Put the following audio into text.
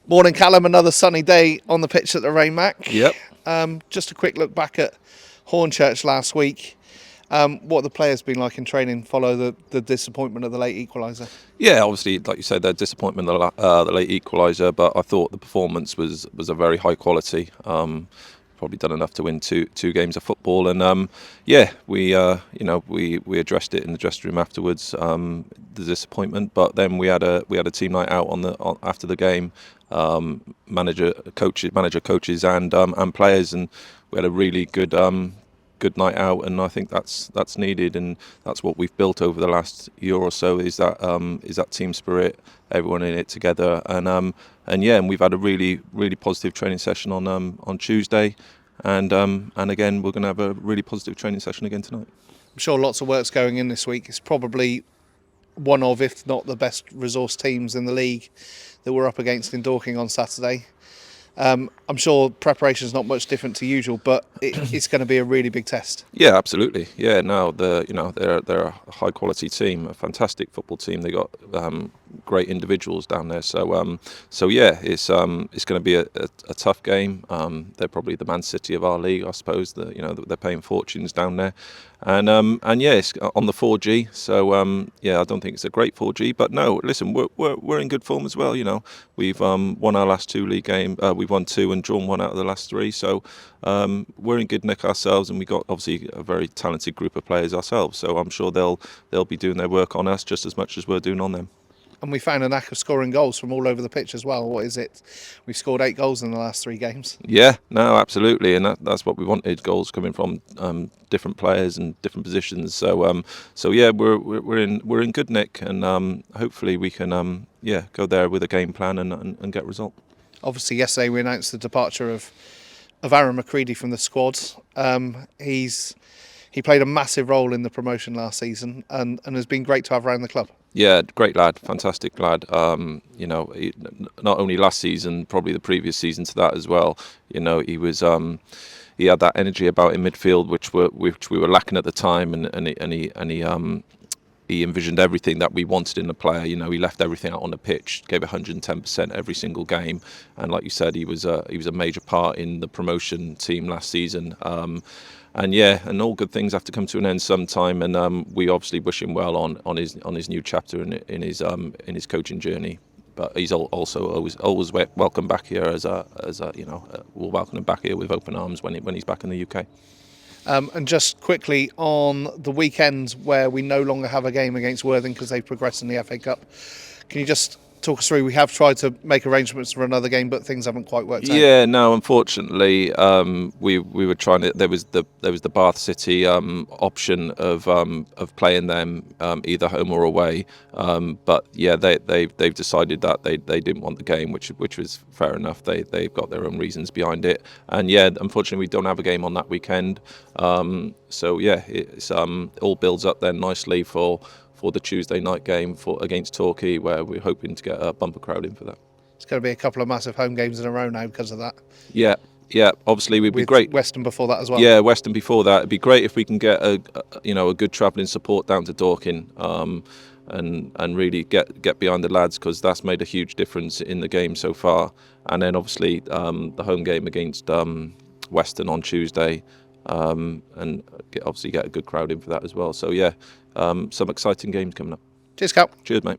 Morning, Callum. Another sunny day on the pitch at the Raymac. Yep. Just a quick look back at Hornchurch last week. What have the players been like in training? Follow the disappointment of the late equaliser. Yeah, obviously, like you said, the disappointment of the late equaliser, but I thought the performance was a very high quality. Probably done enough to win two games of football, and we addressed it in the dressing room afterwards. The disappointment, but then we had a team night out after the game. Manager, coaches, and players, and we had a really good night out, and I think that's needed, and that's what we've built over the last year or so. Is that team spirit, everyone in it together, and we've had a really positive training session on Tuesday, and again we're going to have a really positive training session again tonight. I'm sure lots of work's going in this week. It's probably one of, if not the best resource teams in the league that we're up against in Dorking on Saturday. I'm sure preparation's not much different to usual, but it's going to be a really big test. Yeah, absolutely. Yeah, no, they're a high quality team, a fantastic football team. They got great individuals down there. So yeah, it's going to be a tough game. They're probably the Man City of our league, I suppose. They're paying fortunes down there, and it's on the 4G. So I don't think it's a great 4G, but no, listen, we're in good form as well. We've won our last two league games. We've won two and drawn one out of the last three. So we're in good nick ourselves, and we've got obviously a very talented group of players ourselves. So I'm sure they'll be doing their work on us just as much as we're doing on them. And we found a knack of scoring goals from all over the pitch as well. What is it? We've scored 8 goals in the last 3 games. Yeah, no, absolutely, and that's what we wanted. Goals coming from different players and different positions. So yeah, we're in good nick, and hopefully we can go there with a game plan and get a result. Obviously, yesterday we announced the departure of Aaron McCready from the squad. He played a massive role in the promotion last season, and has been great to have around the club. Yeah, great lad, fantastic lad. Not only last season, probably the previous season to that as well. He was he had that energy about in midfield, which we were lacking at the time, and he envisioned everything that we wanted in a player. He left everything out on the pitch, gave 110% every single game, and like you said, he was a major part in the promotion team last season. And all good things have to come to an end sometime, and we obviously wish him well on his new chapter in his coaching journey. But he's also always welcome back here we'll welcome him back here with open arms when he's back in the UK. And just quickly, on the weekends where we no longer have a game against Worthing because they've progressed in the FA Cup, can you just talk us through? We have tried to make arrangements for another game, but things haven't quite worked out. Yeah, no, unfortunately, we were trying to. There was the Bath City option of playing them either home or away, but yeah, they've decided that they didn't want the game, which was fair enough. They've got their own reasons behind it, and yeah, unfortunately, we don't have a game on that weekend. So yeah, it's all builds up then nicely for the Tuesday night game against Torquay, where we're hoping to get a bumper crowd in for that. It's going to be a couple of massive home games in a row now because of that. Yeah. Obviously, we'd be With great. Weston before that as well. Yeah, Weston before that. It'd be great if we can get a good travelling support down to Dorking, and really get behind the lads, because that's made a huge difference in the game so far. And then obviously the home game against Weston on Tuesday. And obviously get a good crowd in for that as well. So yeah, some exciting games coming up. Cheers, Cal. Cheers, mate.